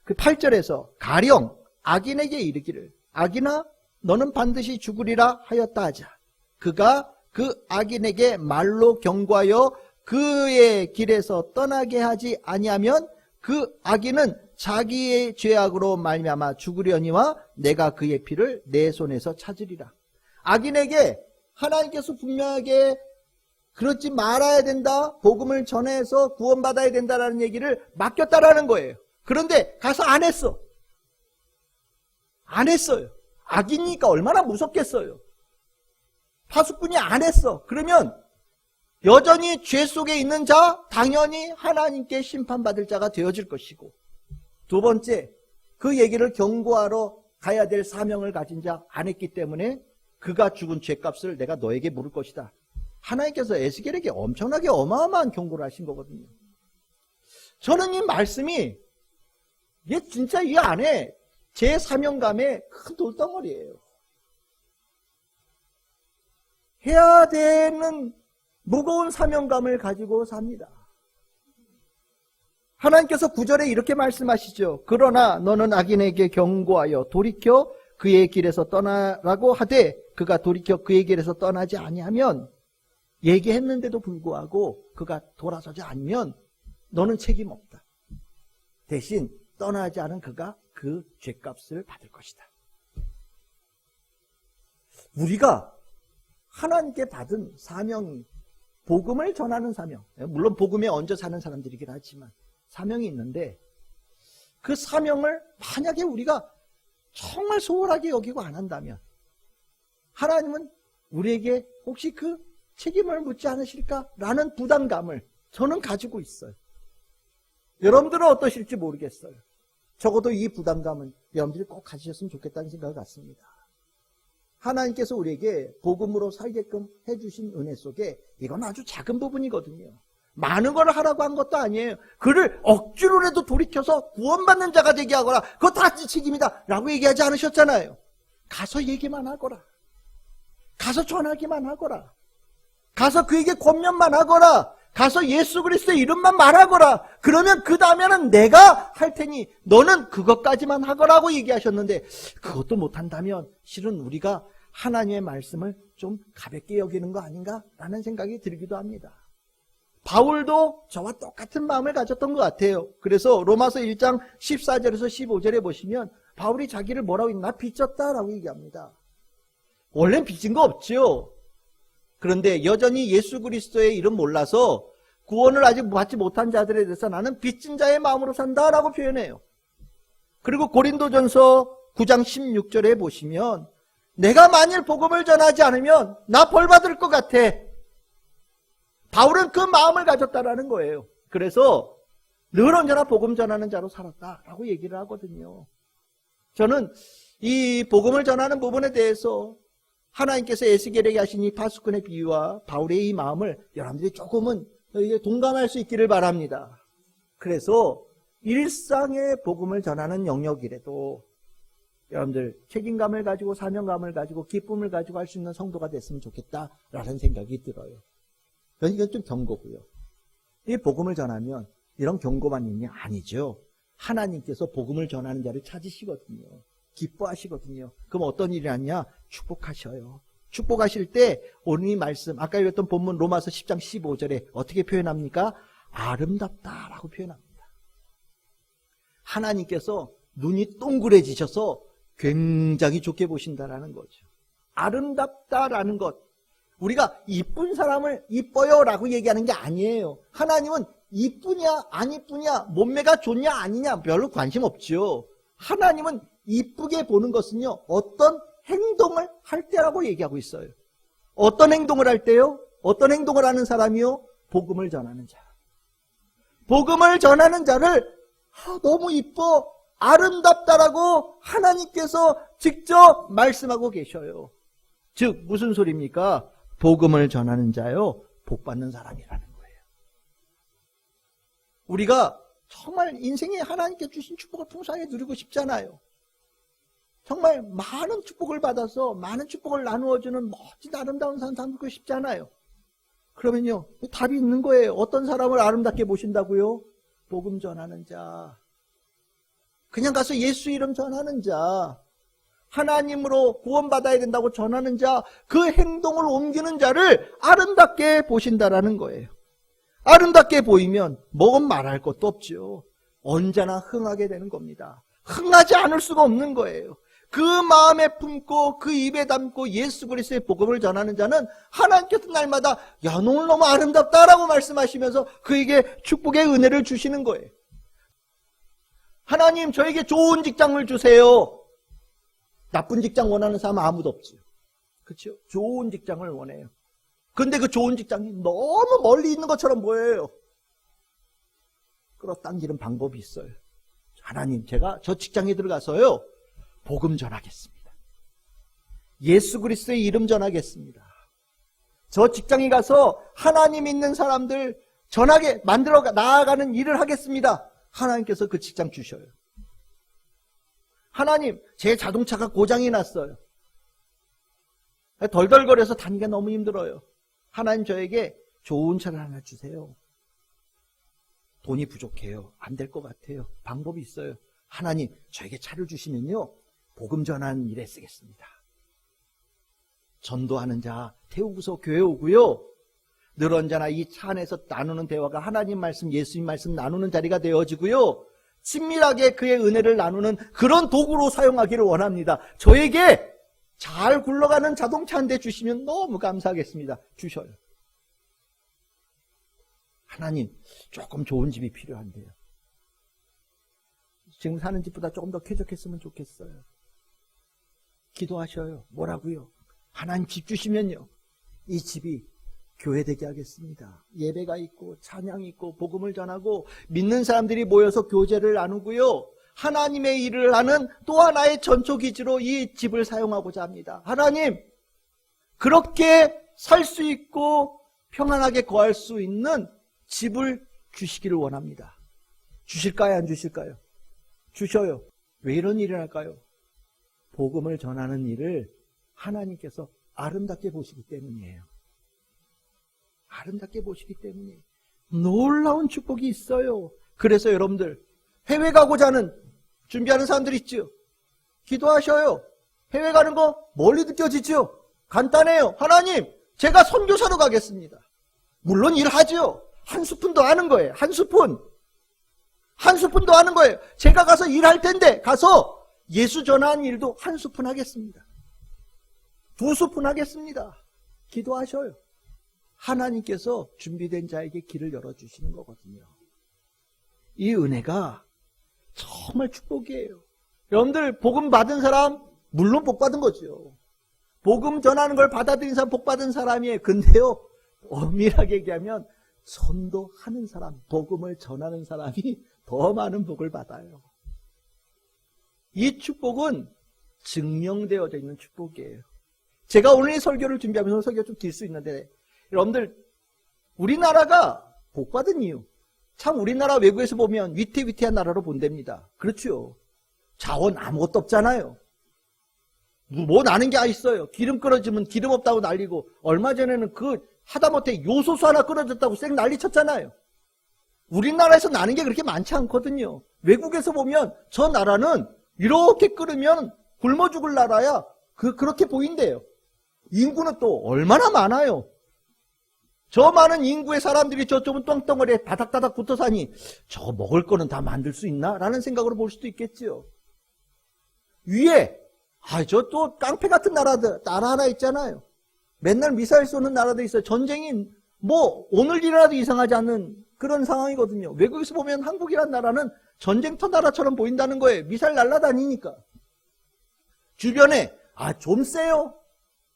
Speaker 1: 그 8절에서 가령 악인에게 이르기를 악인아 너는 반드시 죽으리라 하였다 하자. 그가 그 악인에게 말로 경고하여 그의 길에서 떠나게 하지 아니하면 그 악인은 자기의 죄악으로 말미암아 죽으려니와 내가 그의 피를 내 손에서 찾으리라. 악인에게 하나님께서 분명하게 그렇지 말아야 된다, 복음을 전해서 구원받아야 된다라는 얘기를 맡겼다라는 거예요. 그런데 가서 안 했어. 안 했어요. 악이니까 얼마나 무섭겠어요. 파수꾼이 안 했어. 그러면 여전히 죄 속에 있는 자, 당연히 하나님께 심판받을 자가 되어질 것이고, 두 번째, 그 얘기를 경고하러 가야 될 사명을 가진 자 안 했기 때문에 그가 죽은 죄값을 내가 너에게 물을 것이다. 하나님께서 에스겔에게 엄청나게 어마어마한 경고를 하신 거거든요. 저는 이 말씀이 이게 진짜 이 안에 제 사명감의 큰 돌덩어리예요. 해야 되는 무거운 사명감을 가지고 삽니다. 하나님께서 9절에 이렇게 말씀하시죠. 그러나 너는 악인에게 경고하여 돌이켜 그의 길에서 떠나라고 하되 그가 돌이켜 그의 길에서 떠나지 아니하면, 얘기했는데도 불구하고 그가 돌아서지 않으면 너는 책임 없다. 대신 떠나지 않은 그가 그 죄값을 받을 것이다. 우리가 하나님께 받은 사명이 복음을 전하는 사명, 물론 복음에 얹어 사는 사람들이긴 하지만 사명이 있는데, 그 사명을 만약에 우리가 정말 소홀하게 여기고 안 한다면 하나님은 우리에게 혹시 그 책임을 묻지 않으실까라는 부담감을 저는 가지고 있어요. 여러분들은 어떠실지 모르겠어요. 적어도 이 부담감은 여러분들이 꼭 가지셨으면 좋겠다는 생각을 갖습니다. 하나님께서 우리에게 복음으로 살게끔 해주신 은혜 속에 이건 아주 작은 부분이거든요. 많은 걸 하라고 한 것도 아니에요. 그를 억지로라도 돌이켜서 구원받는 자가 되게 하거라. 그거 다 네 책임이다 라고 얘기하지 않으셨잖아요. 가서 얘기만 하거라. 가서 전하기만 하거라. 가서 그에게 권면만 하거라. 가서 예수 그리스도의 이름만 말하거라. 그러면 그 다음에는 내가 할 테니 너는 그것까지만 하거라고 얘기하셨는데, 그것도 못한다면 실은 우리가 하나님의 말씀을 좀 가볍게 여기는 거 아닌가라는 생각이 들기도 합니다. 바울도 저와 똑같은 마음을 가졌던 것 같아요. 그래서 로마서 1장 14절에서 15절에 보시면 바울이 자기를 뭐라고 했나? 빚졌다라고 얘기합니다. 원래는 빚진 거 없죠. 그런데 여전히 예수 그리스도의 이름 몰라서 구원을 아직 받지 못한 자들에 대해서 나는 빚진 자의 마음으로 산다라고 표현해요. 그리고 고린도전서 9장 16절에 보시면 내가 만일 복음을 전하지 않으면 나 벌 받을 것 같아. 바울은 그 마음을 가졌다라는 거예요. 그래서 늘 언제나 복음 전하는 자로 살았다라고 얘기를 하거든요. 저는 이 복음을 전하는 부분에 대해서 하나님께서 에스겔에게 하신 이 파수꾼의 비유와 바울의 이 마음을 여러분들이 조금은 동감할 수 있기를 바랍니다. 그래서 일상의 복음을 전하는 영역이라도 여러분들 책임감을 가지고 사명감을 가지고 기쁨을 가지고 할 수 있는 성도가 됐으면 좋겠다라는 생각이 들어요. 이건 좀 경고고요. 이 복음을 전하면 이런 경고만 있냐? 아니죠. 하나님께서 복음을 전하는 자를 찾으시거든요. 기뻐하시거든요. 그럼 어떤 일이 하냐? 축복하셔요. 축복하실 때 오늘 이 말씀, 아까 읽었던 본문 로마서 10장 15절에 어떻게 표현합니까? 아름답다라고 표현합니다. 하나님께서 눈이 동그래지셔서 굉장히 좋게 보신다라는 거죠. 아름답다라는 것. 우리가 이쁜 사람을 이뻐요라고 얘기하는 게 아니에요. 하나님은 이쁘냐 안 이쁘냐, 몸매가 좋냐 아니냐 별로 관심 없죠. 하나님은 이쁘게 보는 것은요, 어떤 행동을 할 때라고 얘기하고 있어요. 어떤 행동을 할 때요? 어떤 행동을 하는 사람이요? 복음을 전하는 자. 복음을 전하는 자를 너무 이뻐, 아름답다라고 하나님께서 직접 말씀하고 계셔요. 즉 무슨 소리입니까? 복음을 전하는 자요, 복받는 사람이라는 거예요. 우리가 정말 인생에 하나님께 주신 축복을 풍성하게 누리고 싶잖아요. 정말 많은 축복을 받아서 많은 축복을 나누어주는 멋진 아름다운 삶 살고 싶잖아요. 그러면요, 답이 있는 거예요. 어떤 사람을 아름답게 보신다고요? 복음 전하는 자. 그냥 가서 예수 이름 전하는 자. 하나님으로 구원받아야 된다고 전하는 자, 그 행동을 옮기는 자를 아름답게 보신다라는 거예요. 아름답게 보이면 뭐건 말할 것도 없죠. 언제나 흥하게 되는 겁니다. 흥하지 않을 수가 없는 거예요. 그 마음에 품고 그 입에 담고 예수 그리스도의 복음을 전하는 자는 하나님께서 날마다 야, 너 오늘 너무 아름답다라고 말씀하시면서 그에게 축복의 은혜를 주시는 거예요. 하나님, 저에게 좋은 직장을 주세요. 나쁜 직장 원하는 사람은 아무도 없지요. 그렇죠? 좋은 직장을 원해요. 근데 그 좋은 직장이 너무 멀리 있는 것처럼 보여요. 끌어당기는 방법이 있어요. 하나님, 제가 저 직장에 들어가서요, 복음 전하겠습니다. 예수 그리스도의 이름 전하겠습니다. 저 직장에 가서 하나님 있는 사람들 전하게 만들어 나아가는 일을 하겠습니다. 하나님께서 그 직장 주셔요. 하나님, 제 자동차가 고장이 났어요. 덜덜거려서 다니기가 너무 힘들어요. 하나님, 저에게 좋은 차를 하나 주세요. 돈이 부족해요. 안 될 것 같아요. 방법이 있어요. 하나님, 저에게 차를 주시면요, 복음 전하는 일에 쓰겠습니다. 전도하는 자 태우고서 교회 오고요, 늘 언제나 이 차 안에서 나누는 대화가 하나님 말씀, 예수님 말씀 나누는 자리가 되어지고요, 친밀하게 그의 은혜를 나누는 그런 도구로 사용하기를 원합니다. 저에게 잘 굴러가는 자동차 한 대 주시면 너무 감사하겠습니다. 주셔요. 하나님, 조금 좋은 집이 필요한데요. 지금 사는 집보다 조금 더 쾌적했으면 좋겠어요. 기도하셔요. 뭐라고요? 하나님, 집 주시면요, 이 집이 교회 되게 하겠습니다. 예배가 있고 찬양이 있고 복음을 전하고 믿는 사람들이 모여서 교제를 나누고요, 하나님의 일을 하는 또 하나의 전초기지로 이 집을 사용하고자 합니다. 하나님, 그렇게 살 수 있고 평안하게 거할 수 있는 집을 주시기를 원합니다. 주실까요? 안 주실까요? 주셔요. 왜 이런 일을 할까요? 복음을 전하는 일을 하나님께서 아름답게 보시기 때문이에요. 아름답게 보시기 때문에 놀라운 축복이 있어요. 그래서 여러분들, 해외 가고자 하는 준비하는 사람들 있죠? 기도하셔요. 해외 가는 거 멀리 느껴지죠? 간단해요. 하나님, 제가 선교사로 가겠습니다. 물론 일하죠. 한 스푼도 하는 거예요. 한 스푼도 하는 거예요. 제가 가서 일할 텐데 가서 예수 전하는 일도 한 스푼 하겠습니다. 2스푼 하겠습니다. 기도하셔요. 하나님께서 준비된 자에게 길을 열어주시는 거거든요. 이 은혜가 정말 축복이에요. 여러분들, 복음 받은 사람 물론 복 받은 거죠. 복음 전하는 걸 받아들인 사람 복 받은 사람이에요. 근데요, 엄밀하게 얘기하면 전도하는 사람, 복음을 전하는 사람이 더 많은 복을 받아요. 이 축복은 증명되어져 있는 축복이에요. 제가 오늘 이 설교를 준비하면서 설교가 좀 길 수 있는데, 여러분들, 우리나라가 복받은 이유, 참 우리나라 외국에서 보면 위태위태한 나라로 본답니다. 그렇죠. 자원 아무것도 없잖아요. 뭐 나는 게 있어요. 기름 끊어지면 기름 없다고 난리고, 얼마 전에는 그 하다못해 요소수 하나 끊어졌다고 쌩 난리 쳤잖아요. 우리나라에서 나는 게 그렇게 많지 않거든요. 외국에서 보면 저 나라는 이렇게 끓으면 굶어 죽을 나라야, 그렇게 보인대요. 인구는 또 얼마나 많아요. 저 많은 인구의 사람들이 저 좁은 똥덩어리에 다닥다닥 붙어 사니 저거 먹을 거는 다 만들 수 있나? 라는 생각으로 볼 수도 있겠지요. 위에 저 또 깡패 같은 나라 하나 있잖아요. 맨날 미사일 쏘는 나라도 있어요. 전쟁이 뭐 오늘 일이라도 이상하지 않는 그런 상황이거든요. 외국에서 보면 한국이란 나라는 전쟁터 나라처럼 보인다는 거예요. 미사일 날아다니니까. 주변에 좀 세요.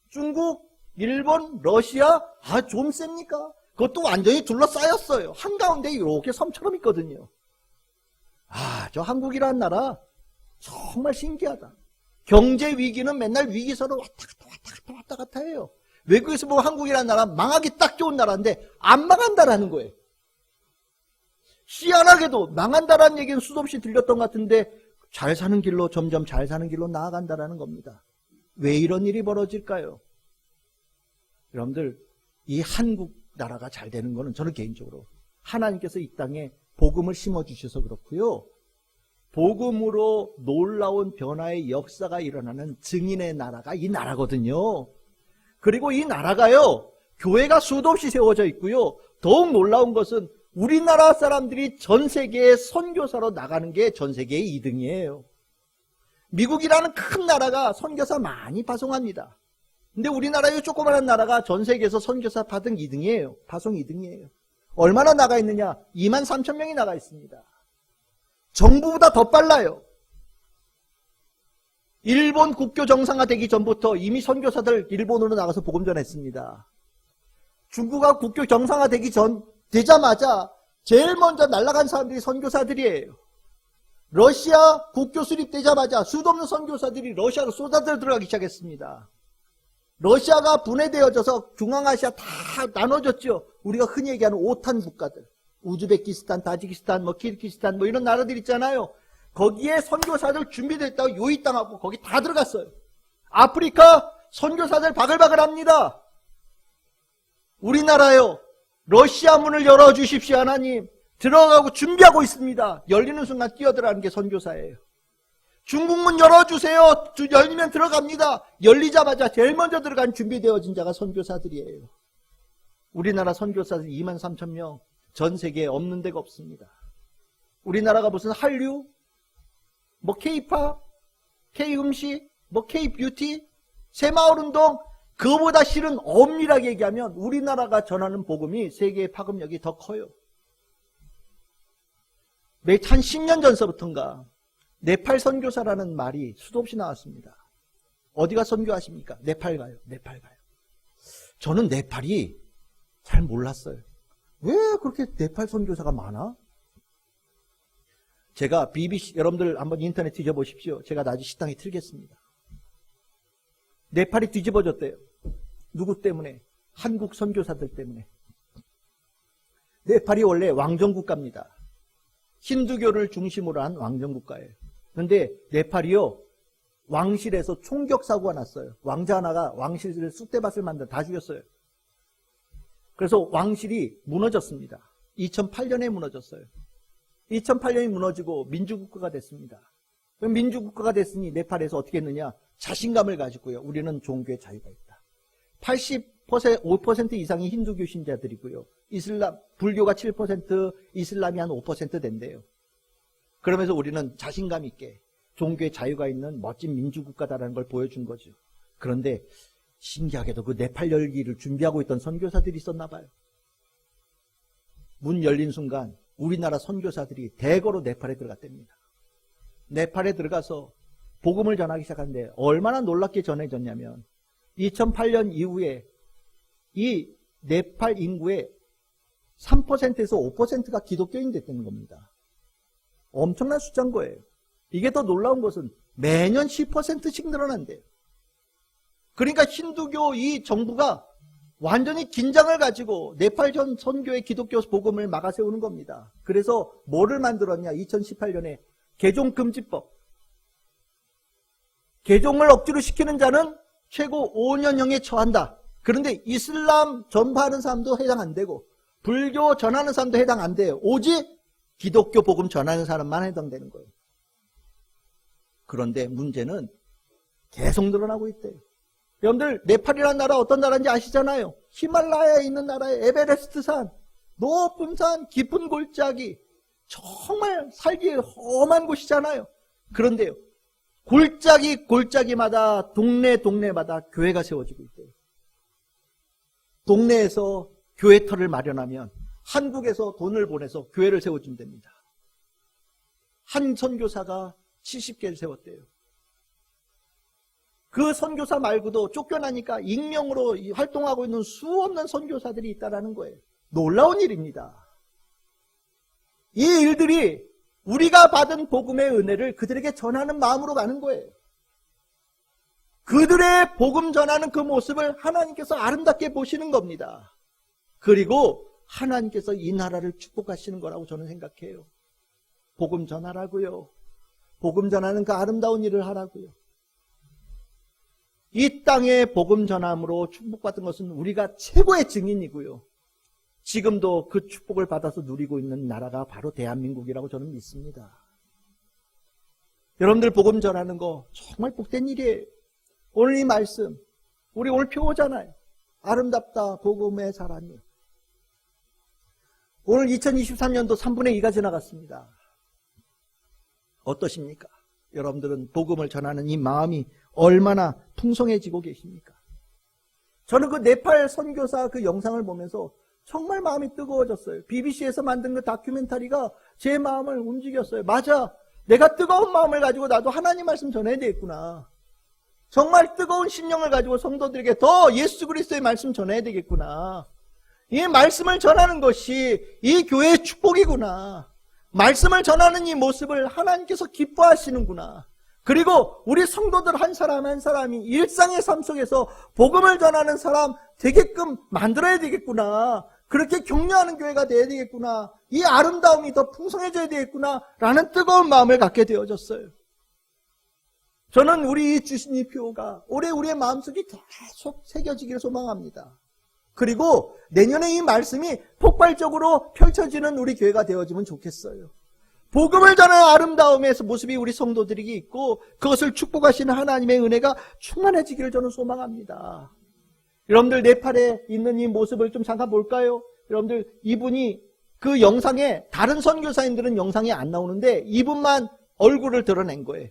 Speaker 1: 중국, 일본, 러시아, 좀 셉니까? 그것도 완전히 둘러싸였어요. 한가운데 이렇게 섬처럼 있거든요. 저 한국이라는 나라 정말 신기하다. 경제 위기는 맨날 위기설을 왔다 갔다 해요. 외국에서 보면 한국이라는 나라 망하기 딱 좋은 나라인데 안 망한다라는 거예요. 희한하게도 망한다라는 얘기는 수도 없이 들렸던 것 같은데 잘 사는 길로, 점점 잘 사는 길로 나아간다라는 겁니다. 왜 이런 일이 벌어질까요? 여러분들, 이 한국 나라가 잘 되는 거는 저는 개인적으로 하나님께서 이 땅에 복음을 심어주셔서 그렇고요, 복음으로 놀라운 변화의 역사가 일어나는 증인의 나라가 이 나라거든요. 그리고 이 나라가요, 교회가 수도 없이 세워져 있고요, 더욱 놀라운 것은 우리나라 사람들이 전 세계에 선교사로 나가는 게 전 세계의 2등이에요. 미국이라는 큰 나라가 선교사 많이 파송합니다. 근데 우리나라의 조그마한 나라가 전 세계에서 선교사 파송 2등이에요. 파송 2등이에요. 얼마나 나가 있느냐? 23,000명이 나가 있습니다. 정부보다 더 빨라요. 일본 국교 정상화되기 전부터 이미 선교사들 일본으로 나가서 복음 전했습니다. 중국과 국교 정상화되기 되자마자 제일 먼저 날아간 사람들이 선교사들이에요. 러시아 국교 수립되자마자 수도 없는 선교사들이 러시아로 쏟아져 들어가기 시작했습니다. 러시아가 분해되어져서 중앙아시아 다 나눠졌죠. 우리가 흔히 얘기하는 오탄 국가들, 우즈베키스탄, 타지키스탄, 키르기스탄 이런 나라들 있잖아요. 거기에 선교사들 준비됐다고 요입당하고 거기 다 들어갔어요. 아프리카 선교사들 바글바글합니다. 우리나라요. 러시아 문을 열어주십시오 하나님. 들어가고 준비하고 있습니다. 열리는 순간 뛰어들어가는 게 선교사예요. 중국 문 열어주세요. 열리면 들어갑니다. 열리자마자 제일 먼저 들어간 준비되어진 자가 선교사들이에요. 우리나라 선교사들 23,000명 전 세계에 없는 데가 없습니다. 우리나라가 무슨 한류, K-팝, K-음식, K-뷰티, 새마을운동, 그거보다 실은 엄밀하게 얘기하면 우리나라가 전하는 복음이 세계의 파급력이 더 커요. 한 10년 전서부터인가 네팔 선교사라는 말이 수도 없이 나왔습니다. 어디가 선교하십니까? 네팔 가요. 네팔 가요. 저는 네팔이 잘 몰랐어요. 왜 그렇게 네팔 선교사가 많아? 제가 BBC, 여러분들 한번 인터넷 뒤져보십시오. 제가 나중에 식당에 틀겠습니다. 네팔이 뒤집어졌대요. 누구 때문에? 한국 선교사들 때문에. 네팔이 원래 왕정국가입니다. 힌두교를 중심으로 한 왕정국가예요. 그런데 네팔이요, 왕실에서 총격사고가 났어요. 왕자 하나가 왕실을 쑥대밭을 만들어 다 죽였어요. 그래서 왕실이 무너졌습니다. 2008년에 무너졌어요. 2008년에 무너지고 민주국가가 됐습니다. 민주국가가 됐으니 네팔에서 어떻게 했느냐? 자신감을 가지고요. 우리는 종교의 자유가 있다. 85% 이상이 힌두교 신자들이고요. 불교가 7%, 이슬람이 한 5% 된대요. 그러면서 우리는 자신감 있게 종교의 자유가 있는 멋진 민주국가다라는 걸 보여준 거죠. 그런데 신기하게도 그 네팔 열기를 준비하고 있던 선교사들이 있었나 봐요. 문 열린 순간 우리나라 선교사들이 대거로 네팔에 들어갔답니다. 네팔에 들어가서 복음을 전하기 시작하는데 얼마나 놀랍게 전해졌냐면 2008년 이후에 이 네팔 인구의 3%에서 5%가 기독교인이 됐다는 겁니다. 엄청난 숫자인 거예요. 이게 더 놀라운 것은 매년 10%씩 늘어난대요. 그러니까 힌두교 이 정부가 완전히 긴장을 가지고 네팔 전 선교의 기독교 복음을 막아세우는 겁니다. 그래서 뭐를 만들었냐? 2018년에 개종금지법. 개종을 억지로 시키는 자는 최고 5년형에 처한다. 그런데 이슬람 전파하는 사람도 해당 안 되고 불교 전하는 사람도 해당 안 돼요. 오직 기독교 복음 전하는 사람만 해당되는 거예요. 그런데 문제는 계속 늘어나고 있대요. 여러분들 네팔이라는 나라 어떤 나라인지 아시잖아요. 히말라야에 있는 나라의 에베레스트 산, 높은 산, 깊은 골짜기, 정말 살기 험한 곳이잖아요. 그런데요, 골짜기마다 동네마다 교회가 세워지고 있대요. 동네에서 교회터를 마련하면 한국에서 돈을 보내서 교회를 세워주면 됩니다. 한 선교사가 70개를 세웠대요. 그 선교사 말고도 쫓겨나니까 익명으로 활동하고 있는 수없는 선교사들이 있다는 거예요. 놀라운 일입니다. 이 일들이 우리가 받은 복음의 은혜를 그들에게 전하는 마음으로 가는 거예요. 그들의 복음 전하는 그 모습을 하나님께서 아름답게 보시는 겁니다. 그리고 하나님께서 이 나라를 축복하시는 거라고 저는 생각해요. 복음 전하라고요. 복음 전하는 그 아름다운 일을 하라고요. 이 땅에 복음 전함으로 축복받은 것은 우리가 최고의 증인이고요. 지금도 그 축복을 받아서 누리고 있는 나라가 바로 대한민국이라고 저는 믿습니다. 여러분들 복음 전하는 거 정말 복된 일이에요. 오늘 이 말씀, 우리 오늘 표어잖아요. 아름답다 복음의 사람이. 오늘 2023년도 3분의 2가 지나갔습니다. 어떠십니까? 여러분들은 복음을 전하는 이 마음이 얼마나 풍성해지고 계십니까? 저는 그 네팔 선교사 그 영상을 보면서 정말 마음이 뜨거워졌어요. BBC에서 만든 그 다큐멘터리가 제 마음을 움직였어요. 맞아. 내가 뜨거운 마음을 가지고 나도 하나님 말씀 전해야 되겠구나. 정말 뜨거운 심령을 가지고 성도들에게 더 예수 그리스도의 말씀 전해야 되겠구나. 이 말씀을 전하는 것이 이 교회의 축복이구나. 말씀을 전하는 이 모습을 하나님께서 기뻐하시는구나. 그리고 우리 성도들 한 사람 한 사람이 일상의 삶 속에서 복음을 전하는 사람 되게끔 만들어야 되겠구나. 그렇게 격려하는 교회가 되어야 되겠구나. 이 아름다움이 더 풍성해져야 되겠구나 라는 뜨거운 마음을 갖게 되어졌어요. 저는 우리 주신 이 표가 올해 우리의 마음속에 계속 새겨지기를 소망합니다. 그리고 내년에 이 말씀이 폭발적으로 펼쳐지는 우리 교회가 되어지면 좋겠어요. 복음을 전하는 아름다움의 모습이 우리 성도들에게 있고 그것을 축복하시는 하나님의 은혜가 충만해지기를 저는 소망합니다. 여러분들 네팔에 있는 이 모습을 좀 잠깐 볼까요? 여러분들 이분이 그 영상에 다른 선교사님들은 영상에 안 나오는데 이분만 얼굴을 드러낸 거예요.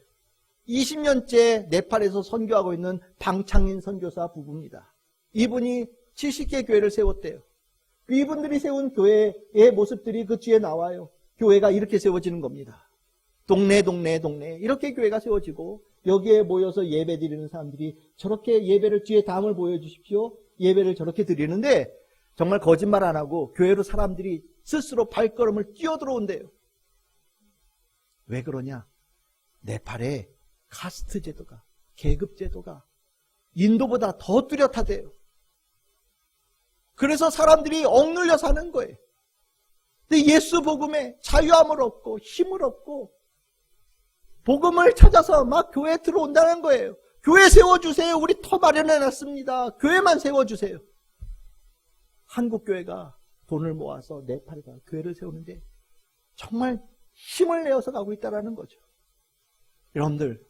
Speaker 1: 20년째 네팔에서 선교하고 있는 방창인 선교사 부부입니다. 이분이 70개 교회를 세웠대요. 이분들이 세운 교회의 모습들이 그 뒤에 나와요. 교회가 이렇게 세워지는 겁니다. 동네 이렇게 교회가 세워지고 여기에 모여서 예배 드리는 사람들이 저렇게 예배를 뒤에 담을 보여주십시오. 예배를 저렇게 드리는데 정말 거짓말 안 하고 교회로 사람들이 스스로 발걸음을 뛰어들어온대요. 왜 그러냐? 네팔에 카스트 제도가, 계급 제도가 인도보다 더 뚜렷하대요. 그래서 사람들이 억눌려 사는 거예요. 근데 예수 복음에 자유함을 얻고 힘을 얻고 복음을 찾아서 막 교회에 들어온다는 거예요. 교회 세워주세요. 우리 터 마련해놨습니다. 교회만 세워주세요. 한국 교회가 돈을 모아서 네팔에다 교회를 세우는데 정말 힘을 내어서 가고 있다는 거죠. 여러분들,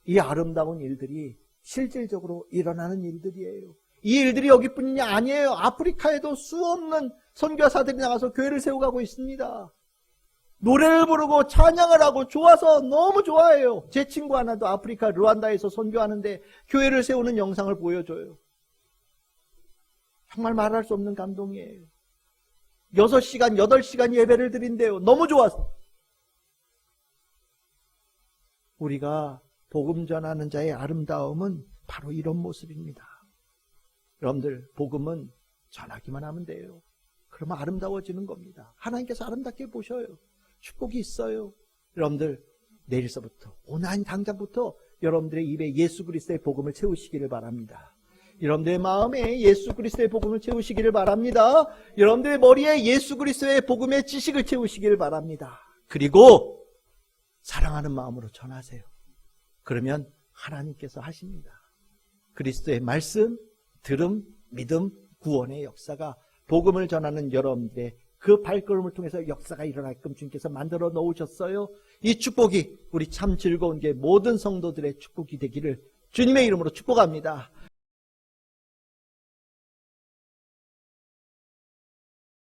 Speaker 1: 이 아름다운 일들이 실질적으로 일어나는 일들이에요. 이 일들이 여기뿐이 아니에요. 아프리카에도 수없는 선교사들이 나가서 교회를 세워가고 있습니다. 노래를 부르고 찬양을 하고 좋아서 너무 좋아해요. 제 친구 하나도 아프리카 르완다에서 선교하는데 교회를 세우는 영상을 보여줘요. 정말 말할 수 없는 감동이에요. 6시간, 8시간 예배를 드린대요. 너무 좋아서. 우리가 복음 전하는 자의 아름다움은 바로 이런 모습입니다. 여러분들, 복음은 전하기만 하면 돼요. 그러면 아름다워지는 겁니다. 하나님께서 아름답게 보셔요. 축복이 있어요. 여러분들, 내일서부터, 오늘 당장부터 여러분들의 입에 예수 그리스도의 복음을 채우시기를 바랍니다. 여러분들의 마음에 예수 그리스도의 복음을 채우시기를 바랍니다. 여러분들의 머리에 예수 그리스도의 복음의 지식을 채우시기를 바랍니다. 그리고 사랑하는 마음으로 전하세요. 그러면 하나님께서 하십니다. 그리스도의 말씀, 들음, 믿음, 구원의 역사가 복음을 전하는 여러분들의 그 발걸음을 통해서 역사가 일어나게끔 주님께서 만들어 놓으셨어요. 이 축복이 우리 참 즐거운 게 모든 성도들의 축복이 되기를 주님의 이름으로 축복합니다.